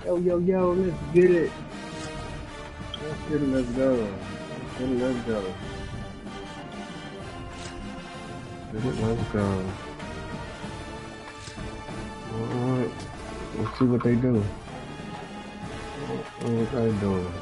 Yo, let's get it. Let's go. Let's go. Alright. Let's see what they do. What they doing?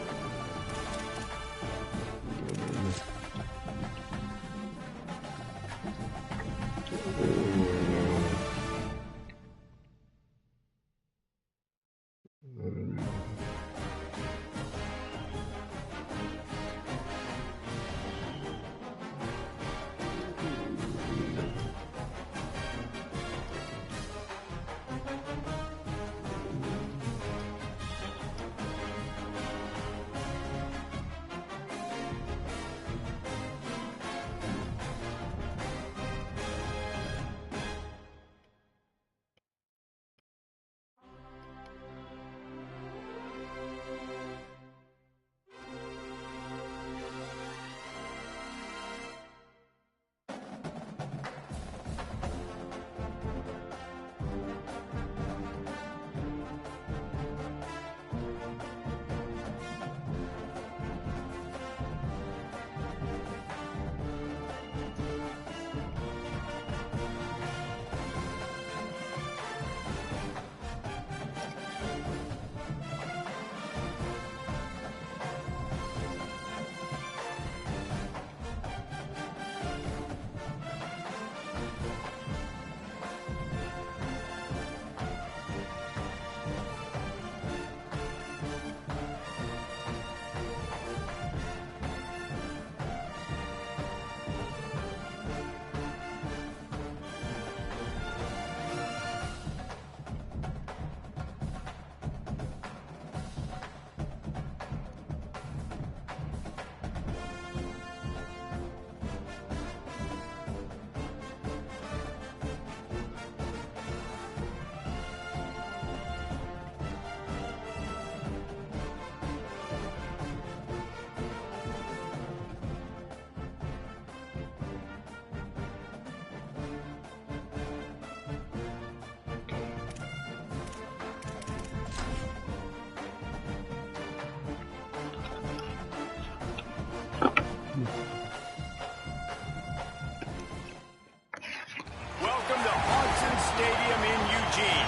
Welcome to Hodson Stadium in Eugene.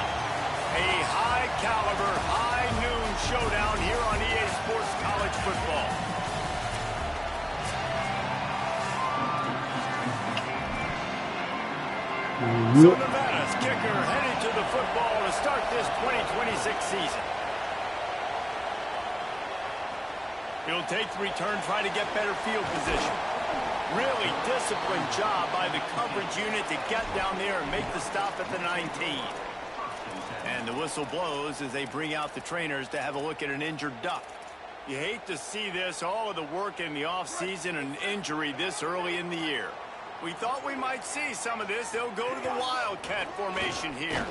A high-caliber, high-noon showdown here on EA Sports College Football. So Nevada's kicker headed to the football to start this 2026 season. He'll take the return, try to get better field position. Really disciplined job by the coverage unit to get down there and make the stop at the 19. And the whistle blows as they bring out the trainers to have a look at an injured duck. You hate to see this, all of the work in the offseason and injury this early in the year. We thought we might see some of this. They'll go to the Wildcat formation here.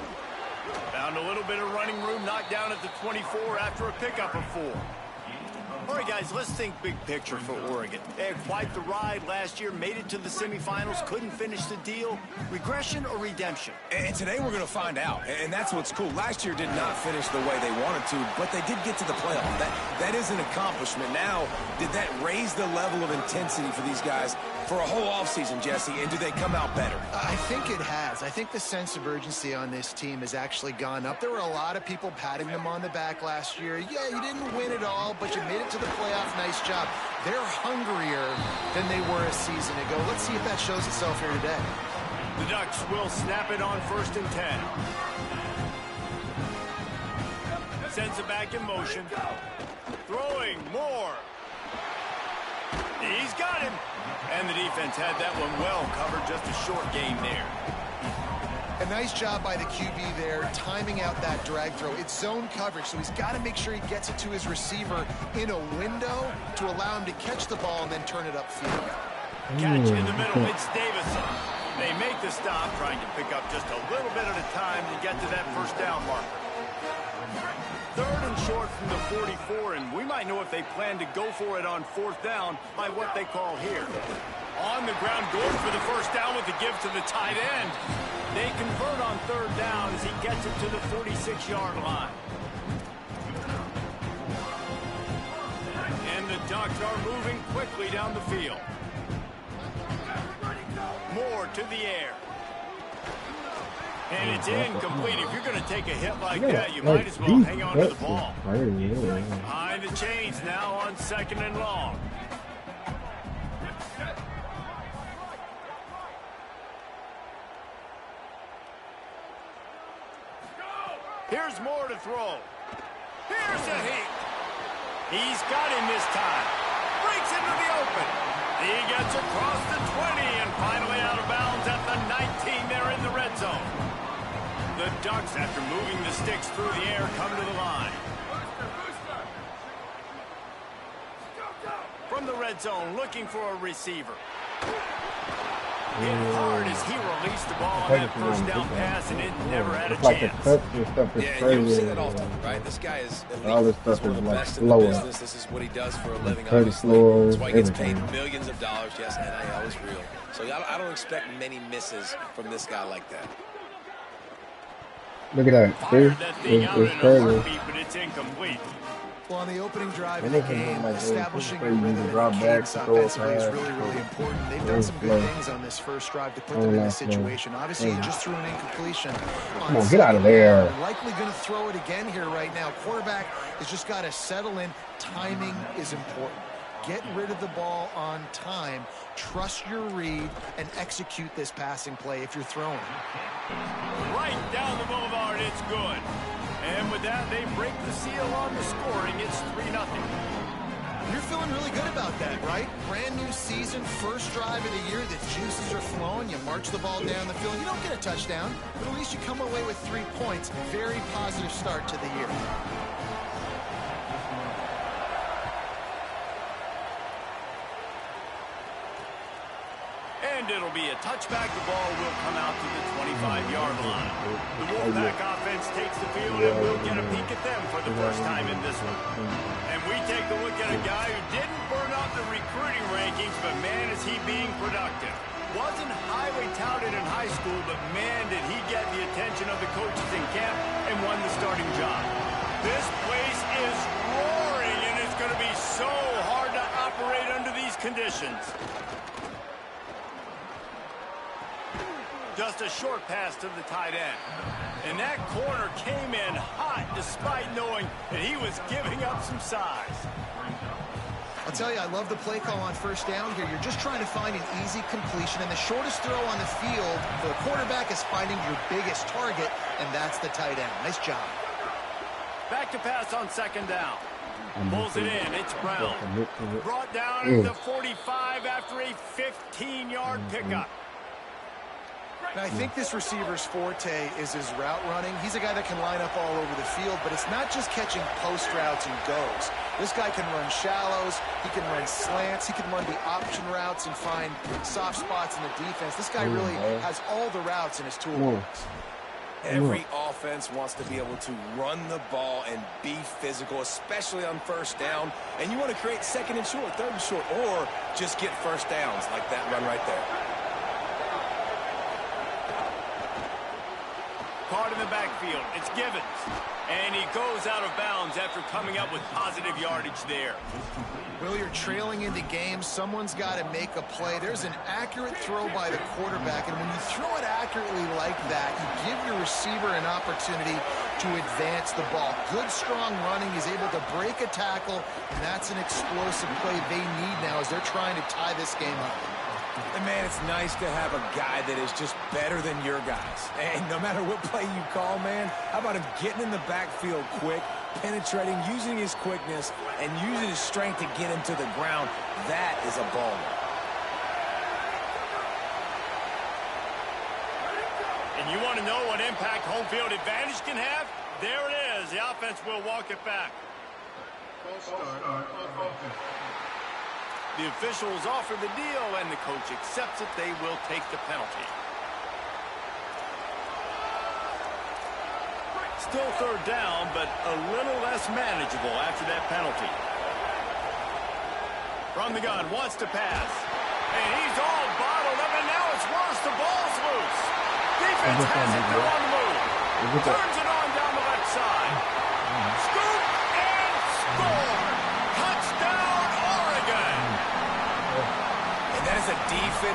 Found a little bit of running room, knocked down at the 24 after a pickup of 4. All right, guys, let's think big picture for Oregon. They had quite the ride last year, made it to the semifinals, couldn't finish the deal. Regression or redemption? And today we're going to find out, and that's what's cool. Last year did not finish the way they wanted to, but they did get to the playoff. That is an accomplishment. Now, did that raise the level of intensity for these guys for a whole offseason, Jesse, and do they come out better? I think it has. I think the sense of urgency on this team has actually gone up. There were a lot of people patting them on the back last year. Yeah, you didn't win it all, but you made it to the playoff. Nice job. They're hungrier than they were a season ago. Let's see if that shows itself here today. The Ducks will snap it on 1st and 10. Sends it back in motion. Throwing more. He's got him. And the defense had that one well covered. Just a short gain there. A nice job by the QB there, timing out that drag throw. It's zone coverage, so he's got to make sure he gets it to his receiver in a window to allow him to catch the ball and then turn it upfield. Catch in the middle, it's Davison. They make the stop, trying to pick up just a little bit at a time to get to that first down marker. 3rd and short from the 44, and we might know if they plan to go for it on 4th down by what they call here. On the ground, Gord for the first down with the give to the tight end. They convert on 3rd down as he gets it to the 46-yard line. Ducks are moving quickly down the field. Moore to the air. And it's incomplete. If you're going to take a hit like that, you might as well hang on to the ball. Behind the chains now on 2nd and long. Here's Moore to throw. Here's a hit. He's got him this time. Breaks into the open. He gets across the 20 and finally out of bounds at the 19 there in the red zone. The Ducks, after moving the sticks through the air, come to the line. From the red zone, looking for a receiver. Hit hard as he released the ball on that first down pass, and it never had a chance. Yeah, you don't see that often, right? This guy is elite. All this stuff He's one is of the like best in the slower. business. This is what he does for a living, 30 obviously. floors, That's why he gets paid everything. millions of dollars. Yes, NIL is real. So I don't expect many misses from this guy like that. Look at that. Fired that thing out in It's a crazy. heartbeat, but it's incomplete. Well, on the opening drive of And the they can game, like establishing they a use rhythm the and drop back cadence to throw offensively is pass. really, really important. They've done some good things on this first drive to put them in this situation. Obviously, he just threw an incompletion. Come on, get out of there. Likely going to throw it again here right now. Quarterback has just got to settle in. Timing is important. Get rid of the ball on time. Trust your read and execute this passing play if you're throwing. Right down the boulevard, it's good. And with that, they break the seal on the scoring. It's 3-0. You're feeling really good about that, right? Brand new season, first drive of the year, the juices are flowing. You march the ball down the field. You don't get a touchdown, but at least you come away with 3 points. Very positive start to the year. And it'll be a touchback. The ball will come out to the 25-yard line. The Wolfpack offense takes the field, and we'll get a peek at them for the first time in this one. And we take a look at a guy who didn't burn out the recruiting rankings, but man, is he being productive. Wasn't highly touted in high school, but man, did he get the attention of the coaches in camp and won the starting job. This place is roaring, and it's going to be so hard to operate under these conditions. Just a short pass to the tight end. And that corner came in hot despite knowing that he was giving up some size. I'll tell you, I love the play call on first down here. You're just trying to find an easy completion, and the shortest throw on the field for the quarterback is finding your biggest target, and that's the tight end. Nice job. Back to pass on 2nd down. Pulls it in. It's Brown. Brought down at the 45 after a 15-yard pickup. Now, I think this receiver's forte is his route running. He's a guy that can line up all over the field, but it's not just catching post routes and goes. This guy can run shallows, he can run slants, he can run the option routes and find soft spots in the defense. This guy really has all the routes in his toolbox. Every offense wants to be able to run the ball and be physical, especially on first down. And you want to create 2nd and short, 3rd and short, or just get first downs like that run right there. Caught in the backfield. It's Givens. And he goes out of bounds after coming up with positive yardage there. Will, you're trailing into games. Someone's got to make a play. There's an accurate throw by the quarterback, and when you throw it accurately like that, you give your receiver an opportunity to advance the ball. Good, strong running. He's able to break a tackle, and that's an explosive play they need now as they're trying to tie this game up. And, man, it's nice to have a guy that is just better than your guys. And no matter what play you call, man, how about him getting in the backfield quick, penetrating, using his quickness, and using his strength to get him to the ground? That is a baller. And you want to know what impact home field advantage can have? There it is. The offense will walk it back. The officials offer the deal, and the coach accepts it. They will take the penalty. Still 3rd down, but a little less manageable after that penalty. From the gun, wants to pass. And he's all bottled up, and now it's worse. The ball's loose. Defense has it. They're on the move. Turns it on down the left side. Scoop and score. Touchdown, Oregon.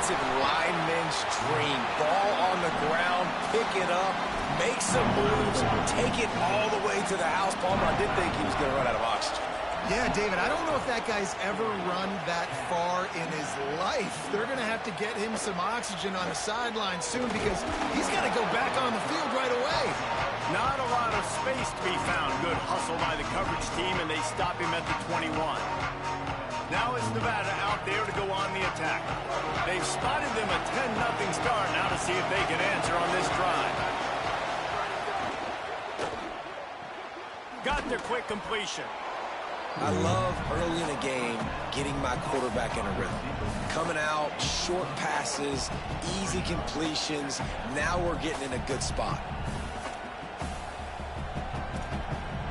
defensive lineman's dream. Ball on the ground, pick it up, make some moves, take it all the way to the house. Palmer, I did think he was going to run out of oxygen. Yeah, David, I don't know if that guy's ever run that far in his life. They're going to have to get him some oxygen on the sideline soon because he's got to go back on the field right away. Not a lot of space to be found. Good hustle by the coverage team, and they stop him at the 21. Now it's Nevada out there to go on the attack. They've spotted them a 10-0 start. Now to see if they can answer on this drive. Got their quick completion. I love early in a game getting my quarterback in a rhythm. Coming out, short passes, easy completions. Now we're getting in a good spot.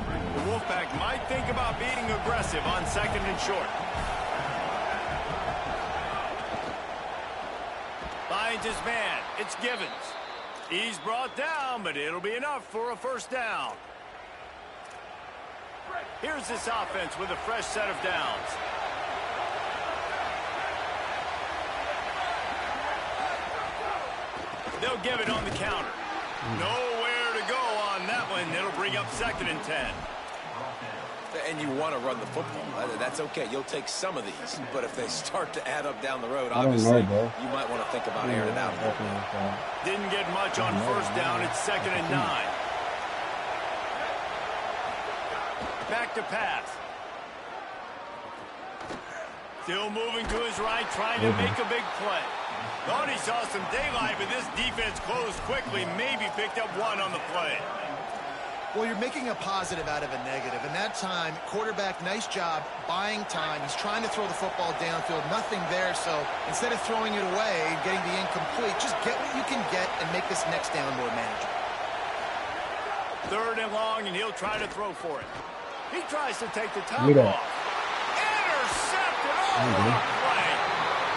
The Wolfpack might think about being aggressive on 2nd and short. Finds his man. It's Givens. He's brought down, but it'll be enough for a first down. Here's this offense with a fresh set of downs. They'll give it on the counter. Nowhere to go on that one. It'll bring up 2nd and 10. And you want to run the football. That's okay. You'll take some of these. But if they start to add up down the road, obviously, you might want to think about airing it out. Didn't get much on first down. It's 2nd and 9. Back to pass. Still moving to his right, trying to make a big play. Thought he saw some daylight, but this defense closed quickly. Maybe picked up one on the play. Well, you're making a positive out of a negative. And that time, quarterback, nice job, buying time. He's trying to throw the football downfield. Nothing there, so instead of throwing it away and getting the incomplete, just get what you can get and make this next down more manageable. 3rd and long, and he'll try to throw for it. He tries to take the top off. Intercepted. Oh, what a play.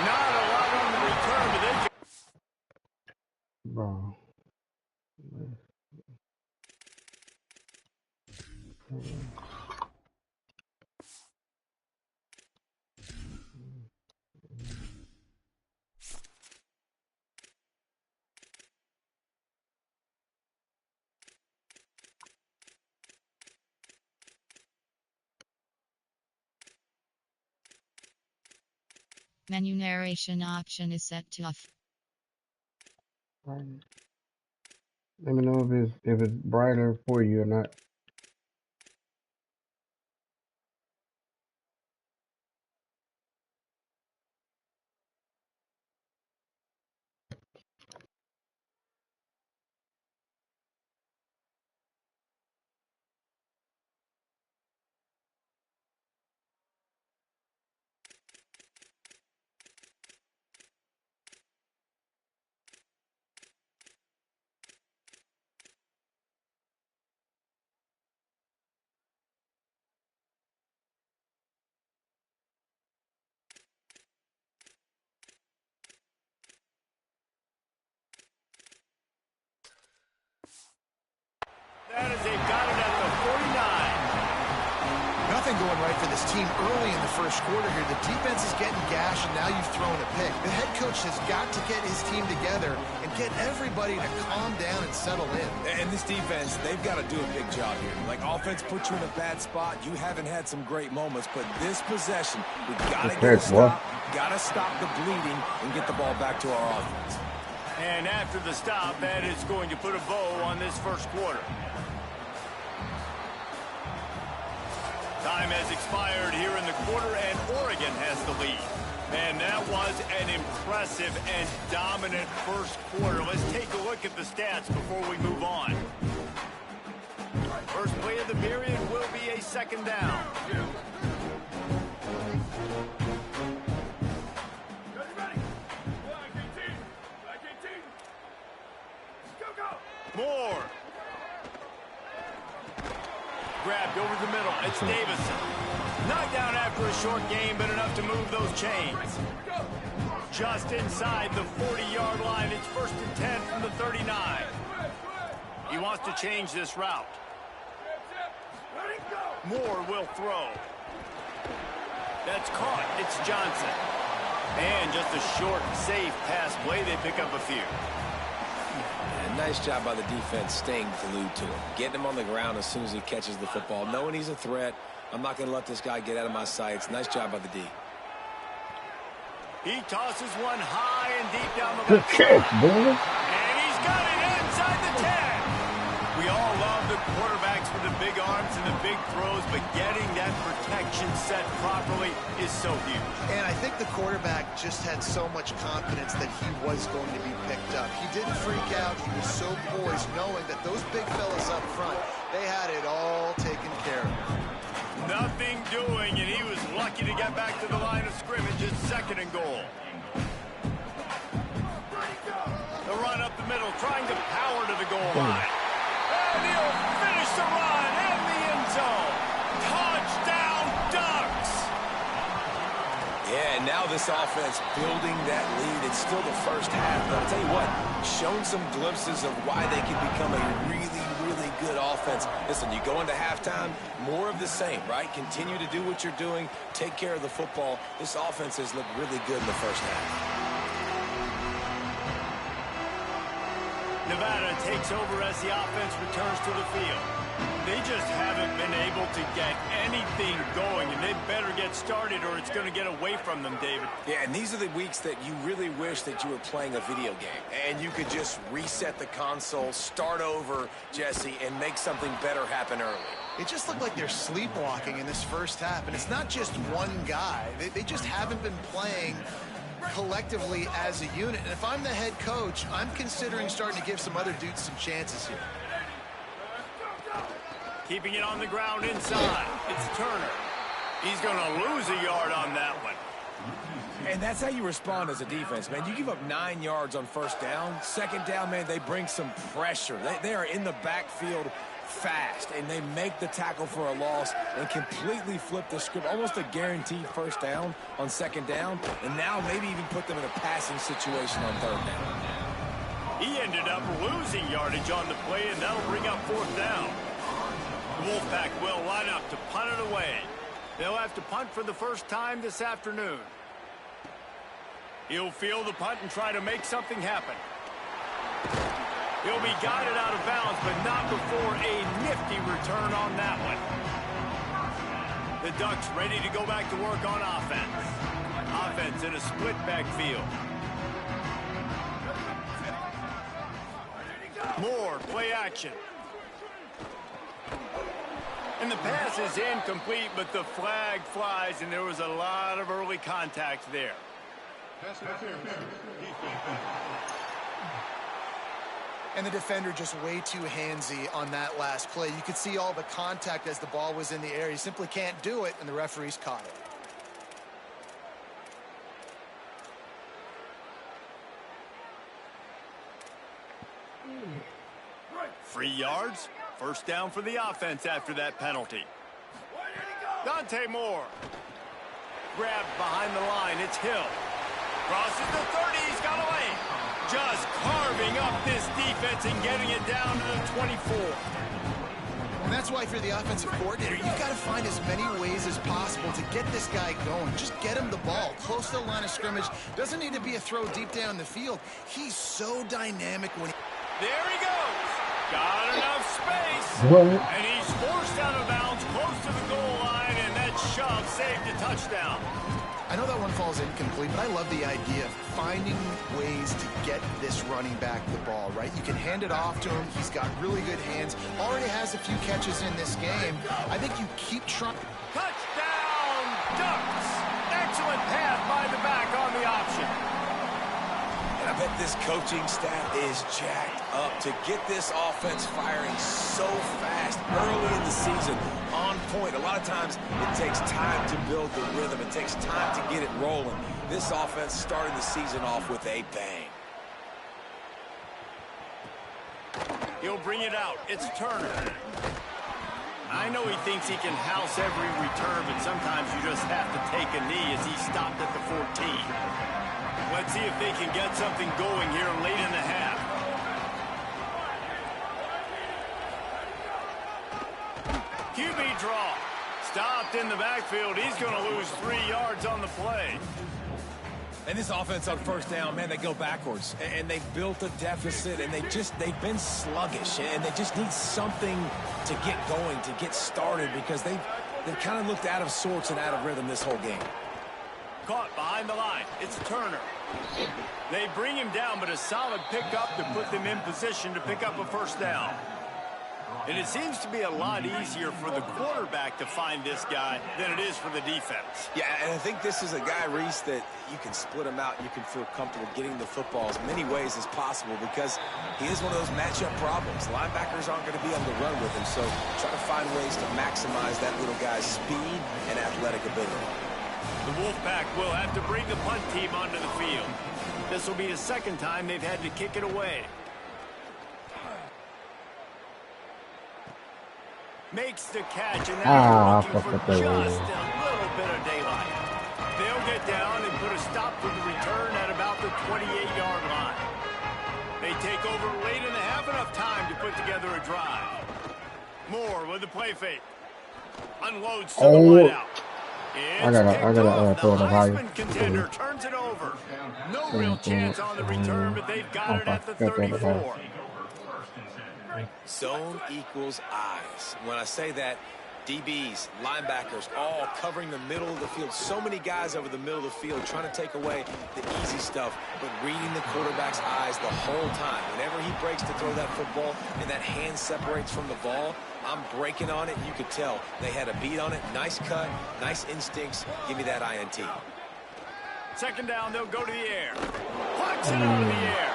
Not a lot on the return, but they can. Bro. Menu narration option is set to off. Let me know if it's brighter for you or not. That is, they've got it at the 49. Nothing going right for this team early in the first quarter here. The defense is getting gashed, and now you've thrown a pick. The head coach has got to get his team together and get everybody to calm down and settle in. And this defense, they've got to do a big job here. Like, offense put you in a bad spot. You haven't had some great moments, but this possession, we got to get a stop. Got to stop the bleeding and get the ball back to our offense. And after the stop, that is going to put a bow on this first quarter. Time has expired here in the quarter, and Oregon has the lead. And that was an impressive and dominant first quarter. Let's take a look at the stats before we move on. First play of the period will be a 2nd down. Moore. Grabbed over the middle. It's Davison. Knocked down after a short game, but enough to move those chains. Just inside the 40-yard line. It's 1st and 10 from the 39. He wants to change this route. Moore will throw. That's caught. It's Johnson. And just a short, safe pass play, they pick up a few. And nice job by the defense staying glued to him. Getting him on the ground as soon as he catches the football. Knowing he's a threat, I'm not going to let this guy get out of my sights. Nice job by the D. He tosses one high and deep down the Good left catch, side. boy. And he's got it inside the 10. We all love the quarterbacks with the big arms and the big throws, but getting that protection set properly is so huge. And I think the quarterback just had so much confidence that he was going to be picked up. He didn't freak out. He was so poised, knowing that those big fellas up front, they had it all taken care of. Nothing doing, and he was lucky to get back to the line of scrimmage at 2nd and goal. The run up the middle, trying to power to the goal line. And he'll finish the run in the end zone. Touchdown, Ducks! Yeah, and now this offense building that lead. It's still the first half, but I'll tell you what, shown some glimpses of why they can become a really good offense. Listen, you go into halftime, more of the same, right? Continue to do what you're doing, take care of the football. This offense has looked really good in the first half. Nevada takes over as the offense returns to the field. They just haven't been able to get anything going, and they better get started or it's going to get away from them, David. Yeah, and these are the weeks that you really wish that you were playing a video game and you could just reset the console, start over, Jesse, and make something better happen early. It just looked like they're sleepwalking in this first half, and it's not just one guy. They just haven't been playing collectively as a unit. And if I'm the head coach, I'm considering starting to give some other dudes some chances here. Keeping it on the ground inside. It's Turner. He's going to lose a yard on that one. And that's how you respond as a defense, man. You give up 9 yards on first down. Second down, man, they bring some pressure. They are in the backfield fast, and they make the tackle for a loss and completely flip the script. Almost a guaranteed first down on second down, and now maybe even put them in a passing situation on third down. He ended up losing yardage on the play, and that'll bring up 4th down. The Wolfpack will line up to punt it away. They'll have to punt for the first time this afternoon. He'll field the punt and try to make something happen. He'll be guided out of bounds, but not before a nifty return on that one. The Ducks ready to go back to work on offense. Offense in a split backfield. More play action. And the pass is incomplete, but the flag flies, and there was a lot of early contact there. And the defender just way too handsy on that last play. You could see all the contact as the ball was in the air. He simply can't do it, and the referees caught it. 3 yards. First down for the offense after that penalty. Dante Moore. Grabbed behind the line. It's Hill. Crosses the 30. He's got a lane. Just carving up this defense and getting it down to the 24. And that's why, for the offensive coordinator, you've got to find as many ways as possible to get this guy going. Just get him the ball close to the line of scrimmage. Doesn't need to be a throw deep down the field. He's so dynamic when he... There he goes. Got enough space. What? And he's forced out of bounds close to the goal line, and that shove saved a touchdown. I know that one falls incomplete, but I love the idea of finding ways to get this running back the ball, right? You can hand it off to him. He's got really good hands. Already has a few catches in this game. I think you keep trying. Touchdown, Ducks. Excellent pass by the back on the option. And I bet this coaching staff is jacked up to get this offense firing so fast early in the season, on point. A lot of times it takes time to build the rhythm. It takes time to get it rolling. This offense starting the season off with a bang. He'll bring it out. It's Turner. I know he thinks he can house every return, but sometimes you just have to take a knee as he stopped at the 14. Let's see if they can get something going here late in the half. QB draw. Stopped in the backfield. He's going to lose 3 yards on the play. And this offense on first down, man, they go backwards. And they built a deficit, and they've been sluggish. And they just need something to get going, to get started, because they've kind of looked out of sorts and out of rhythm this whole game. Caught behind the line. It's Turner. They bring him down, but a solid pickup to put them in position to pick up a first down. And it seems to be a lot easier for the quarterback to find this guy than it is for the defense. Yeah, and I think this is a guy, Reese, that you can split him out and you can feel comfortable getting the football as many ways as possible because he is one of those matchup problems. Linebackers aren't going to be able to run with him, so try to find ways to maximize that little guy's speed and athletic ability. The Wolfpack will have to bring the punt team onto the field. This will be the second time they've had to kick it away. Makes the catch, and now looking for just a little bit of daylight. They'll get down and put a stop to the return at about the 28-yard line. They take over late in the half, enough time to put together a drive. Moore with the play fake. Unloads to the wideout. I gotta throw it up higher. The contender turns it over. No real chance on the return, but they've got it at the 34. Zone equals eyes. When I say that, DBs, linebackers, all covering the middle of the field. So many guys over the middle of the field trying to take away the easy stuff, but reading the quarterback's eyes the whole time. Whenever he breaks to throw that football and that hand separates from the ball, I'm breaking on it. You could tell they had a beat on it. Nice cut, nice instincts. Give me that INT. Second down, they'll go to the air. Plucks it out of the air.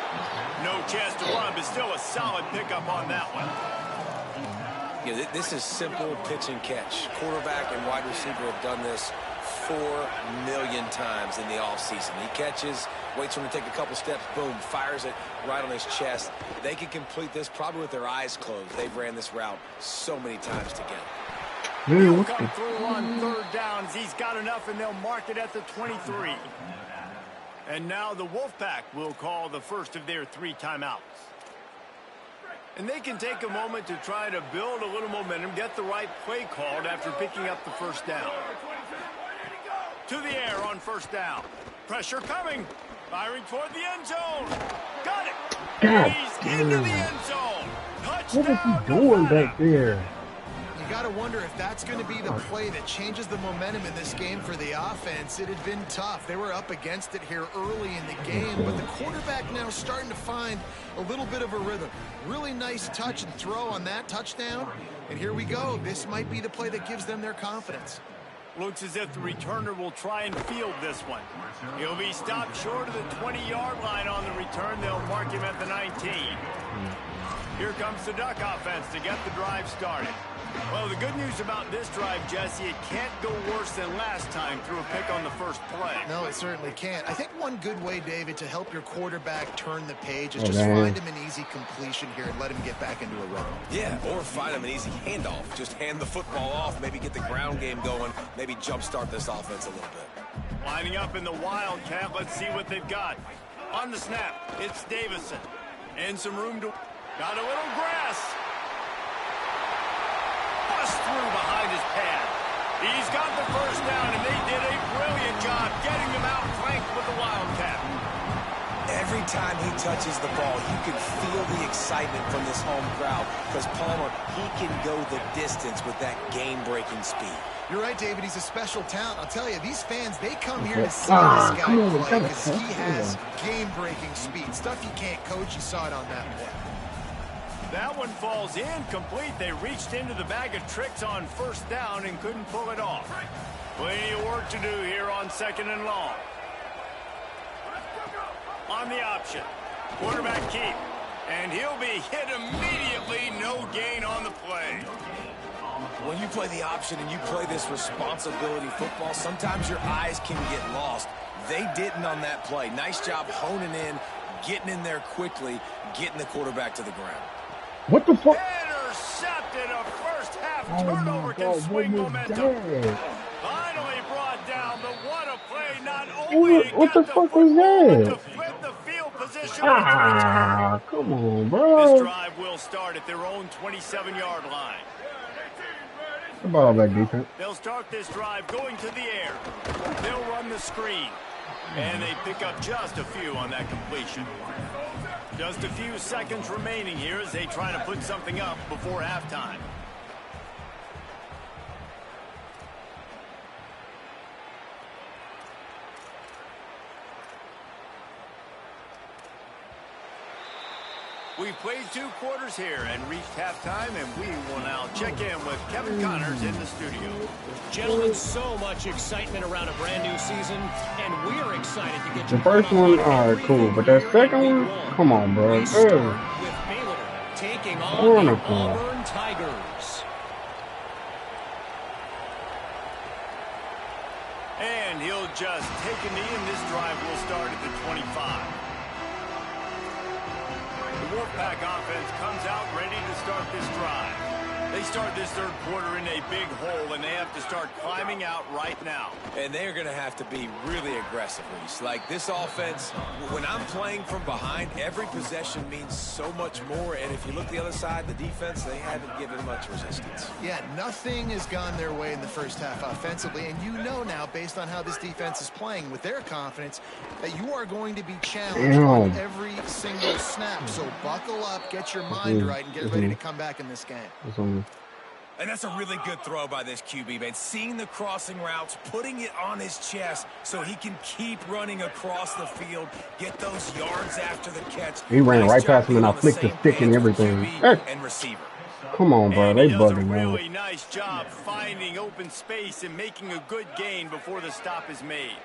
No chance to run, but still a solid pickup on that one. Yeah, this is simple pitch and catch. Quarterback and wide receiver have done this 4 million times in the offseason. He catches, waits for him to take a couple steps, boom, fires it right on his chest. They can complete this probably with their eyes closed. They've ran this route so many times together. He'll come through on third downs. He's got enough, and they'll mark it at the 23. And now the Wolfpack will call the first of their 3 timeouts. And they can take a moment to try to build a little momentum, get the right play called after picking up the first down. To the air on first down. Pressure coming. Firing toward the end zone. Got it. God He's into the end zone. Touchdown. What is he doing back there? You got to wonder if that's going to be the play that changes the momentum in this game for the offense. It had been tough. They were up against it here early in the game, but the quarterback now starting to find a little bit of a rhythm. Really nice touch and throw on that touchdown. And here we go. This might be the play that gives them their confidence. Looks as if the returner will try and field this one. He'll be stopped short of the 20-yard line on the return. They'll mark him at the 19. Here comes the Duck offense to get the drive started. Well, the good news about this drive, Jesse, it can't go worse than last time through a pick on the first play. No, it certainly can't. I think one good way, David, to help your quarterback turn the page is just find him an easy completion here and let him get back into a run. Yeah, or find him an easy handoff. Just hand the football off, maybe get the ground game going, maybe jumpstart this offense a little bit. Lining up in the Wildcat, let's see what they've got. On the snap, it's Davison. And some room to... Got a little grass. Bust through behind his pad. He's got the first down, and they did a brilliant job getting him out flanked with the Wildcat. Every time he touches the ball, you can feel the excitement from this home crowd because Palmer, he can go the distance with that game-breaking speed. You're right, David. He's a special talent. I'll tell you, these fans, they come here to see this guy play because he has game-breaking speed. Stuff you can't coach. You saw it on that play. That one falls incomplete. They reached into the bag of tricks on first down and couldn't pull it off. Plenty of work to do here on second and long. On the option. Quarterback keep. And he'll be hit immediately. No gain on the play. When you play the option and you play this responsibility football, sometimes your eyes can get lost. They didn't on that play. Nice job honing in, getting in there quickly, getting the quarterback to the ground. What the fuck? Intercepted. A first half turnover can swing momentum. Finally brought down, but what a play. Not only What the fuck was that? to flip the field position. Come on, bro. This drive will start at their own 27-yard line. The ball back defense. They'll start this drive going to the air. They'll run the screen. And they pick up just a few on that completion. Just a few seconds remaining here as they try to put something up before halftime. We've played 2 quarters here and reached halftime, and we will now check in with Kevin Connors in the studio. Gentlemen, so much excitement around a brand new season, and we're excited to get The first one, alright, cool, but that second one, come on, bro. We start with Baylor taking on the Auburn Tigers. And he'll just take a knee, and this drive will start at the 25. The Wolfpack offense comes out ready to start this drive. They start this third quarter in a big hole, and they have to start climbing out right now. And they're going to have to be really aggressive, Reese. Like, this offense, when I'm playing from behind, every possession means so much more. And if you look the other side, the defense, they haven't given much resistance. Yeah, nothing has gone their way in the first half offensively. And you know now, based on how this defense is playing with their confidence, that you are going to be challenged on every single snap. So buckle up, get your mind right, and get ready to come back in this game. And that's a really good throw by this QB, man. Seeing the crossing routes, putting it on his chest so he can keep running across the field, get those yards after the catch. He ran right past him, and I flicked the stick and everything. Hey. And receiver. Come on, bro. They bugging, man. man. Really nice job finding open space and making a good gain before the stop is made.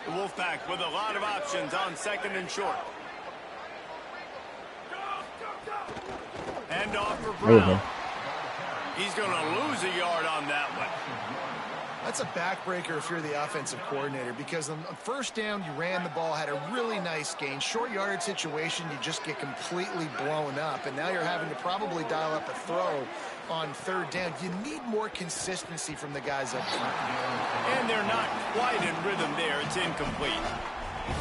The Wolfpack with a lot of options on second and short. Hand off for Brown. He's going to lose a yard on that one. That's a backbreaker if you're the offensive coordinator, because on first down, you ran the ball, had a really nice gain. Short yardage situation, you just get completely blown up, and now you're having to probably dial up a throw on third down. You need more consistency from the guys up front. And they're not quite in rhythm there. It's incomplete.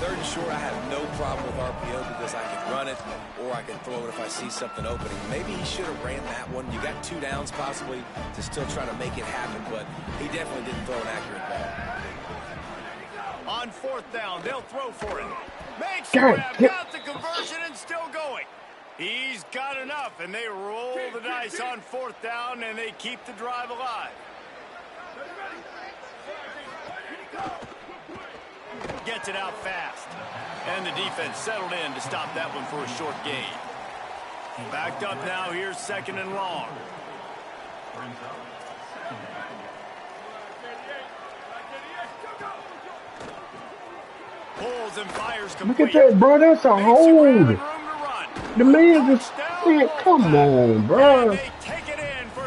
Third and short, I have no problem with RPO because I can run it or I can throw it if I see something opening. Maybe he should have ran that one. You got 2 downs possibly to still try to make it happen, but he definitely didn't throw an accurate ball. On fourth down, they'll throw for it. Makes the grab, got the conversion, and still going. He's got enough, and they roll the dice on fourth down, and they keep the drive alive. Gets it out fast. And the defense settled in to stop that one for a short gain. Backed up now, here's second and long. Pulls and fires complete. Look at that, bro. That's a hold. The man just, man, come on, bro.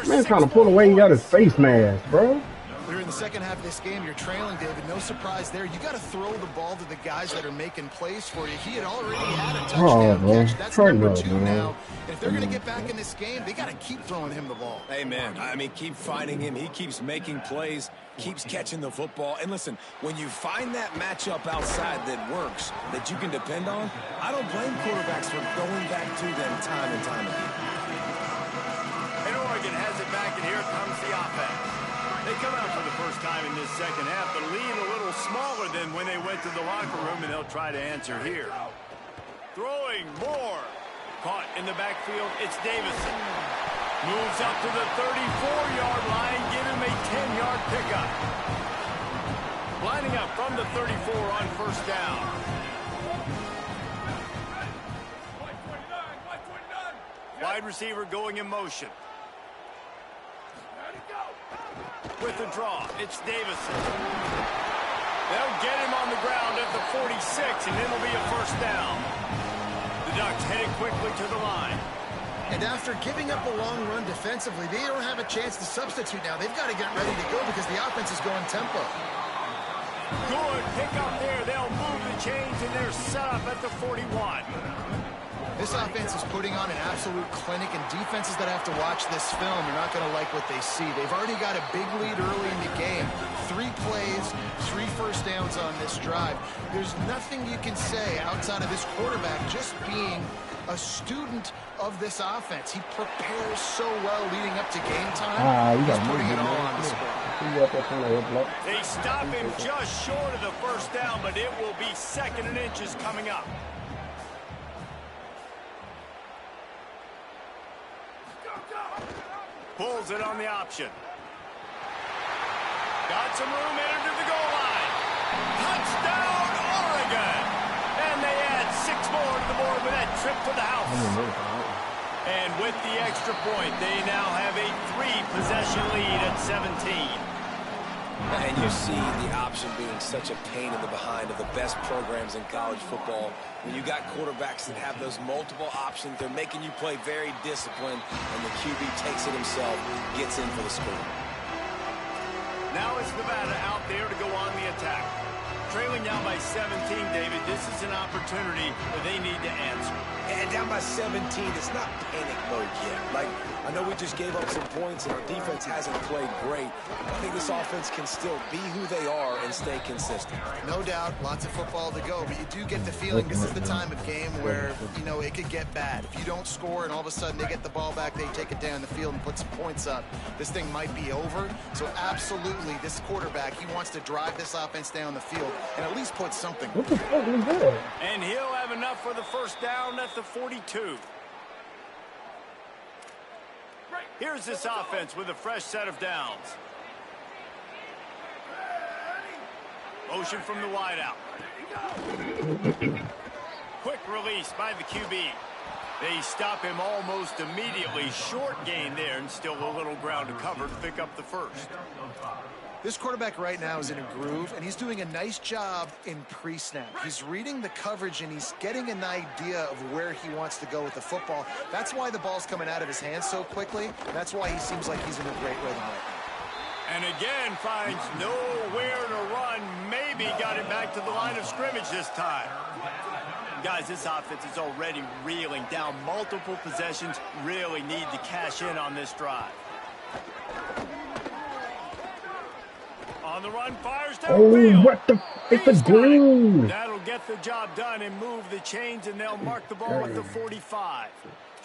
Man trying to pull away. He got his face mask, bro. We're in the second half of this game. You're trailing, David. No surprise there. You got to throw the ball to the guys that are making plays for you. He had already had a touchdown catch. That's number 2 now. And if they're going to get back in this game, they got to keep throwing him the ball. Amen. I mean, keep finding him. He keeps making plays, keeps catching the football. And listen, when you find that matchup outside that works, that you can depend on, I don't blame quarterbacks for going back to them time and time again. And Oregon has it back, and here comes the offense. They come out for the first time in this second half, but lead a little smaller than when they went to the locker room, and they'll try to answer here. Throwing more. Caught in the backfield, it's Davison. Moves up to the 34-yard line, give him a 10-yard pickup. Lining up from the 34 on first down. Wide receiver going in motion. With the draw, it's Davison. They'll get him on the ground at the 46, and it'll be a first down. The Ducks headed quickly to the line. And after giving up a long run defensively, they don't have a chance to substitute now. They've got to get ready to go because the offense is going tempo. Good pick up there. They'll move the chains, and they're set up at the 41. This offense is putting on an absolute clinic, and defenses that have to watch this film are not going to like what they see. They've already got a big lead early in the game. 3 plays, 3 first downs on this drive. There's nothing you can say outside of this quarterback just being a student of this offense. He prepares so well leading up to game time. He's putting it all on display. They stop him just short of the first down, but it will be 2nd and inches coming up. Pulls it on the option. Got some room, entered to the goal line. Touchdown, Oregon! And they add 6 more to the board with that trip to the house. And with the extra point, they now have a 3-possession lead at 17. And you see the option being such a pain in the behind of the best programs in college football. When you got quarterbacks that have those multiple options, they're making you play very disciplined, and the QB takes it himself, gets in for the score. Now it's Nevada out there to go on the attack. Trailing now by 17, David. This is an opportunity that they need to answer. And down by 17, it's not panic mode yet. Like, I know we just gave up some points and our defense hasn't played great. I think this offense can still be who they are and stay consistent. No doubt, lots of football to go, but you do get the feeling this is the time of game where, you know, it could get bad. If you don't score and all of a sudden they get the ball back, they take it down the field and put some points up, this thing might be over. So absolutely, this quarterback, he wants to drive this offense down the field and at least put something. What the fuck was that? And he'll have enough for the first down at the 42. Here's this offense with a fresh set of downs. Motion from the wideout. Quick release by the QB. They stop him almost immediately. Short gain there, and still a little ground to cover to pick up the first. This quarterback right now is in a groove, and he's doing a nice job in pre-snap. He's reading the coverage, and he's getting an idea of where he wants to go with the football. That's why the ball's coming out of his hands so quickly. That's why he seems like he's in a great rhythm right now. And again, finds nowhere to run. Maybe got it back to the line of scrimmage this time. Guys, this offense is already reeling down multiple possessions. Really need to cash in on this drive. On the run, fires downfield. Oh, what the? It's a green. That'll get the job done and move the chains, and they'll mark the ball with the 45.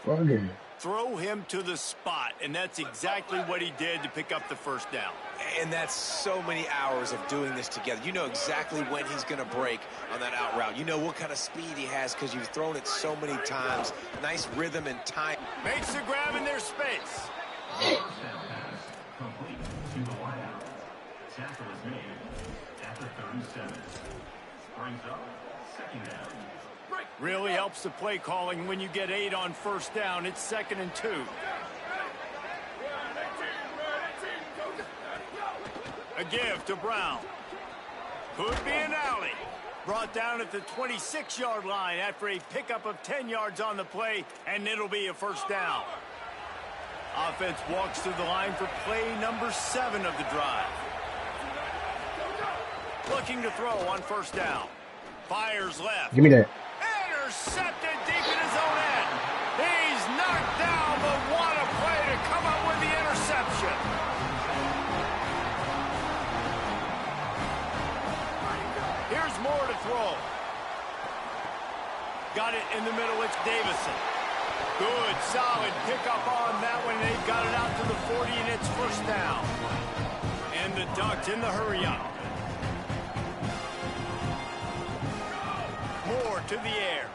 Fucking. Throw him to the spot, and that's exactly what he did to pick up the first down. And that's so many hours of doing this together. You know exactly when he's going to break on that out route. You know what kind of speed he has because you've thrown it so many times. Nice rhythm and time. Makes the grab in their space. Tackle is made at the 37. Brings up 2nd down. Really helps the play calling when you get 8 on first down. It's 2nd and 2. A give to Brown. Could be an alley. Brought down at the 26-yard line after a pickup of 10 yards on the play, and it'll be a first down. Offense walks to the line for play number 7 of the drive. Looking to throw on first down. Fires left. Give me that. Intercepted deep in his own end. He's knocked down, but what a play to come up with the interception. Here's more to throw. Got it in the middle. It's Davison. Good, solid pickup on that one. They've got it out to the 40, and it's first down. And the Ducks in the hurry-up. Moore to the air.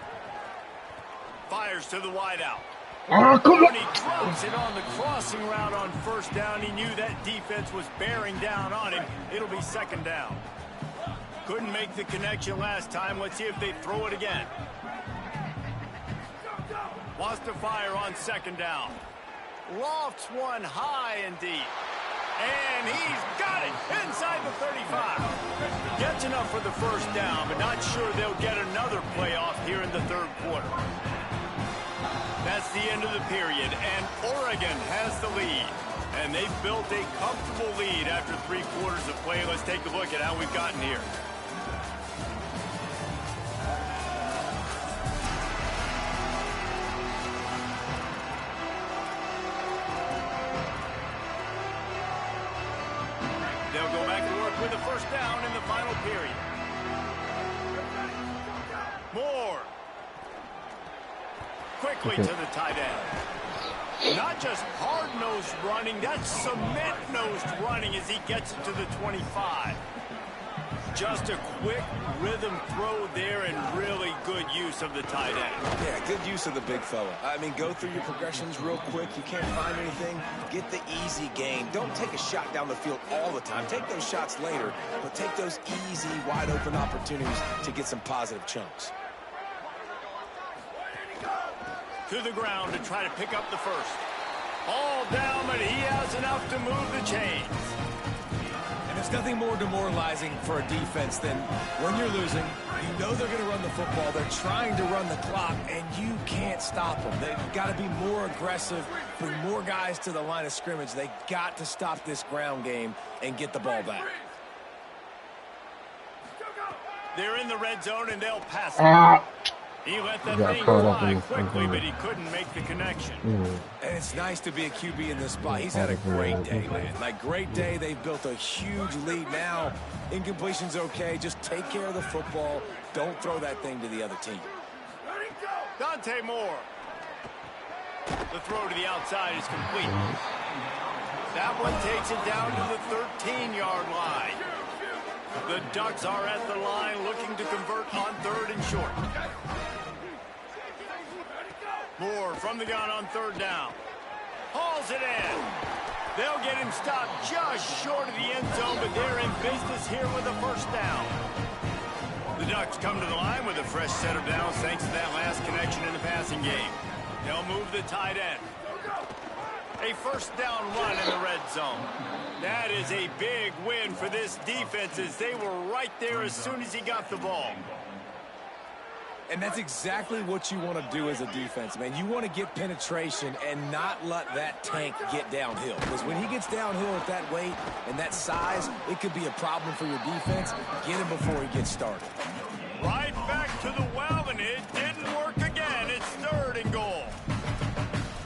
Fires to the wideout. Oh, come on. He drops it on the crossing route on first down. He knew that defense was bearing down on him. It'll be 2nd down. Couldn't make the connection last time. Let's see if they throw it again. Wants to fire on 2nd down. Lofts one high and deep. And he's got it inside the 35. Gets enough for the first down, but not sure they'll get another playoff here in the 3rd quarter. That's the end of the period, and Oregon has the lead. And they've built a comfortable lead after 3 quarters of play. Let's take a look at how we've gotten here. They'll go back to work with a first down in the final period. Moore. Quickly to the tight end. Not just hard-nosed running, that's cement-nosed running as he gets it to the 25. Just a quick rhythm throw there and really good use of the tight end. Yeah, good use of the big fella. I mean, go through your progressions real quick. You can't find anything, get the easy gain. Don't take a shot down the field all the time. Take those shots later, but take those easy, wide-open opportunities to get some positive chunks. To the ground to try to pick up the first. All down, but he has enough to move the chains. And there's nothing more demoralizing for a defense than when you're losing, you know they're going to run the football, they're trying to run the clock, and you can't stop them. They've got to be more aggressive, bring more guys to the line of scrimmage. They got to stop this ground game and get the ball back. They're in the red zone, and they'll pass it. He let that thing fly quickly, but he couldn't make the connection. And it's nice to be a QB in this spot. He's had a great day, man. Like, great day. They've built a huge lead now. Incompletion's okay. Just take care of the football. Don't throw that thing to the other team. Dante Moore. The throw to the outside is complete. That one takes it down to the 13-yard line. The Ducks are at the line looking to convert on 3rd and short. Moore from the gun on 3rd down. Hauls it in. They'll get him stopped just short of the end zone, but they're in business here with a 1st down. The Ducks come to the line with a fresh set of downs thanks to that last connection in the passing game. They'll move the tight end. A 1st down run in the red zone. That is a big win for this defense as they were right there as soon as he got the ball. And that's exactly what you want to do as a defense, man. You want to get penetration and not let that tank get downhill. Because when he gets downhill at that weight and that size, it could be a problem for your defense. Get him before he gets started. Right back to the well, and it didn't work again. It's 3rd and goal.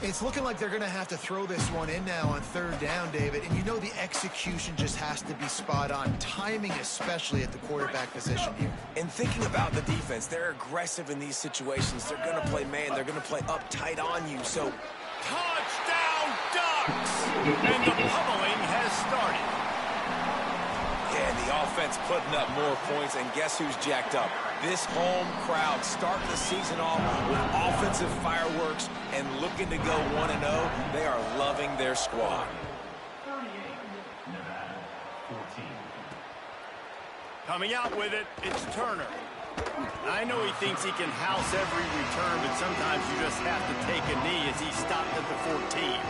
It's looking like they're going to have to throw this one in now on 3rd down, David. And you know the execution just has to be spot on. Timing, especially at the quarterback position here. And thinking about the defense, they're aggressive in these situations. They're going to play man. They're going to play uptight on you. So, touchdown, Ducks! And the pummeling has started. Yeah, and the offense putting up more points. And guess who's jacked up? This home crowd starting the season off with offensive fireworks and looking to go 1-0. They are loving their squad. 38, Nevada, 14. Coming out with it, it's Turner. I know he thinks he can house every return, but sometimes you just have to take a knee as he stopped at the 14.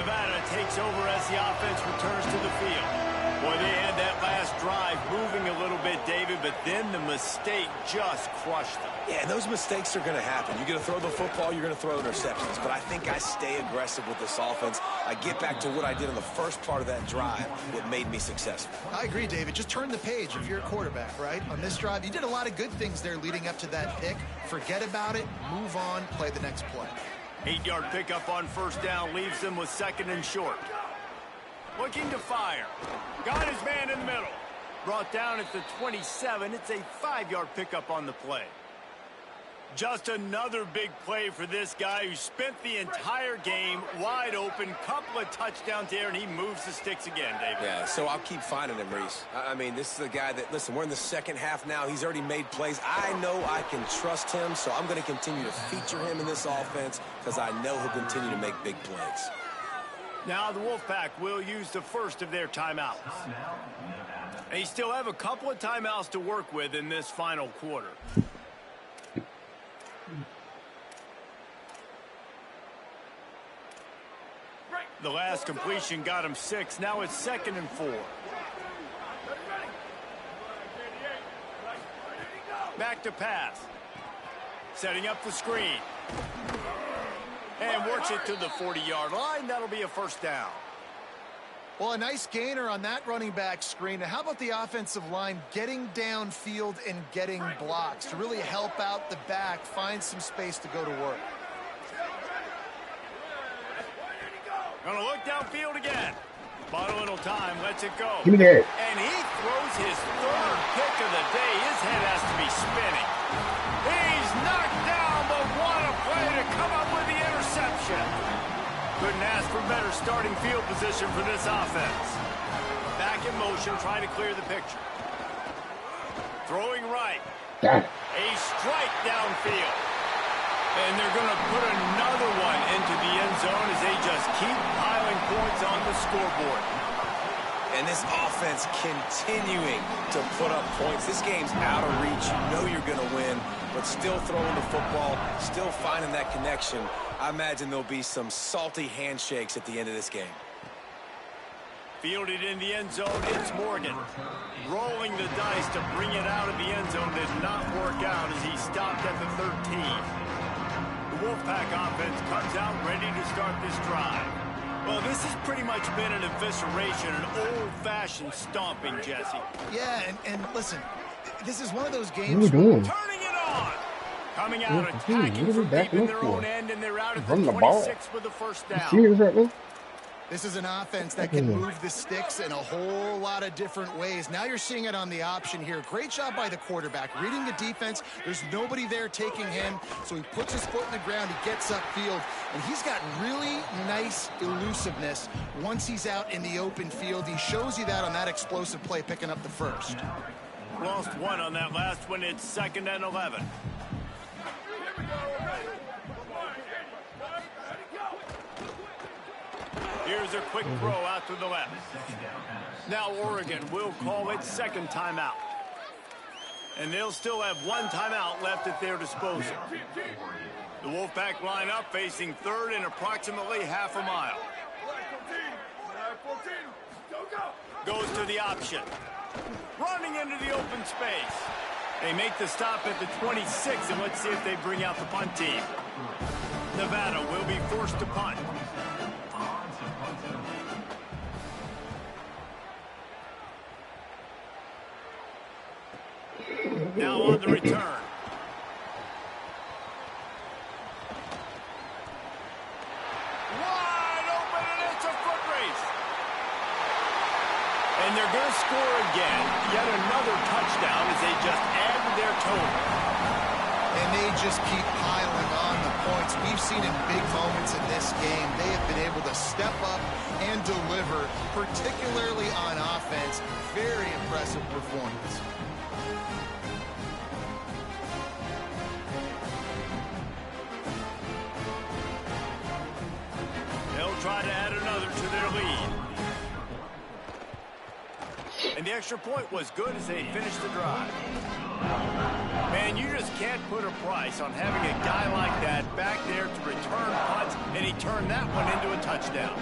Nevada takes over as the offense returns to the field. Boy, they had that last drive moving a little bit, David, but then the mistake just crushed them. Yeah, and those mistakes are going to happen. You're going to throw the football, you're going to throw interceptions. But I think I stay aggressive with this offense. I get back to what I did in the first part of that drive, what made me successful. I agree, David. Just turn the page if you're a quarterback, right? On this drive, you did a lot of good things there leading up to that pick. Forget about it, move on, play the next play. 8-yard pickup on 1st down leaves them with 2nd and short. Looking to fire. Got his man in the middle. Brought down at the 27. It's a 5-yard pickup on the play. Just another big play for this guy who spent the entire game wide open. Couple of touchdowns there, and he moves the sticks again, David. Yeah, so I'll keep finding him, Reese. I mean, this is a guy that, listen, we're in the 2nd half now. He's already made plays. I know I can trust him, so I'm going to continue to feature him in this offense because I know he'll continue to make big plays. Now the Wolfpack will use the first of their timeouts. They still have a couple of timeouts to work with in this final quarter. The last completion got him 6. Now it's 2nd and 4. Back to pass. Setting up the screen. And works it to the 40-yard line. That'll be a 1st down. Well, a nice gainer on that running back screen. Now, how about the offensive line getting downfield and getting blocks to really help out the back, find some space to go to work? Gonna look downfield again. Bought a little time, lets it go. Give me that. And he throws his 3rd pick of the day. His head has to be spinning. He's knocked down, but what a play to come up with the interception. Couldn't ask for better starting field position for this offense. Back in motion, trying to clear the picture. Throwing right. A strike downfield. And they're going to put another one into the end zone as they just keep piling points on the scoreboard. And this offense continuing to put up points. This game's out of reach. You know you're going to win, but still throwing the football, still finding that connection. I imagine there'll be some salty handshakes at the end of this game. Fielded in the end zone, it's Morgan. Rolling the dice to bring it out of the end zone did not work out as he stopped at the 13. The Wolfpack offense comes out ready to start this drive. Well, this has pretty much been an evisceration, an old-fashioned stomping, Jesse. Yeah, and listen, this is one of those games. What are we doing? Turning it on. Coming out attacking from deep in their own end, and they're out at the 26 with the first down. Serious right now? This is an offense that can move the sticks in a whole lot of different ways. Now you're seeing it on the option here. Great job by the quarterback. Reading the defense, there's nobody there taking him, so he puts his foot in the ground, he gets upfield, and he's got really nice elusiveness once he's out in the open field. He shows you that on that explosive play, picking up the first. Lost one on that last one. It's 2nd and 11. Here's a quick throw out to the left. Now Oregon will call it second timeout. And they'll still have one timeout left at their disposal. The Wolfpack line up facing third and approximately half a mile. Goes to the option. Running into the open space. They make the stop at the 26, and let's see if they bring out the punt team. Nevada will be forced to punt. Now on the return. Wide open, and it's a foot race. And they're going to score again. Yet another touchdown as they just add to their total. And they just keep piling on the points. We've seen in big moments in this game, they have been able to step up and deliver, particularly on offense. Very impressive performance. Try to add another to their lead. And the extra point was good as they finished the drive. Man, you just can't put a price on having a guy like that back there to return punts, and he turned that one into a touchdown.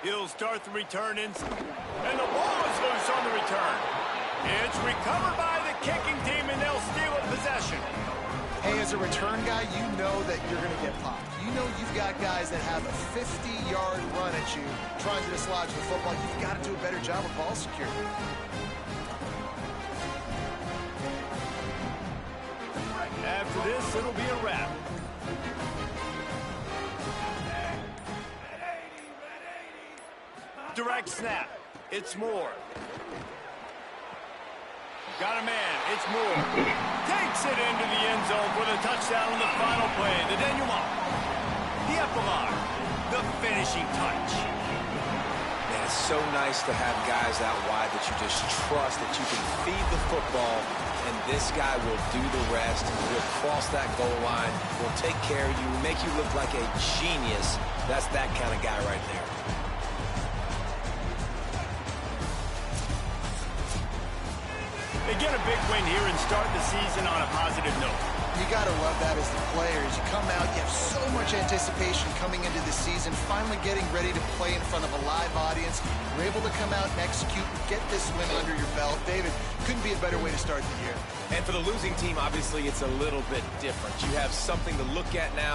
He'll start the return and the ball is loose on the return. It's recovered by the kicking team, and they'll steal a possession. Hey, as a return guy, you know that you're going to get popped. You know you've got guys that have a 50-yard run at you trying to dislodge the football. You've got to do a better job of ball security. After this, it'll be a wrap. Direct snap. It's Moore. Got a man. It's Moore. Takes it into the end zone for the touchdown on the final play. The denouement. The epilogue. The finishing touch. Man, it's so nice to have guys out wide that you just trust, that you can feed the football, and this guy will do the rest. He'll cross that goal line. He'll take care of you, make you look like a genius. That's that kind of guy right there. They get a big win here and start the season on a positive note. You got to love that as the players. You come out, you have so much anticipation coming into the season, finally getting ready to play in front of a live audience. You're able to come out and execute, get this win under your belt. David, couldn't be a better way to start the year. And for the losing team, obviously, it's a little bit different. You have something to look at now.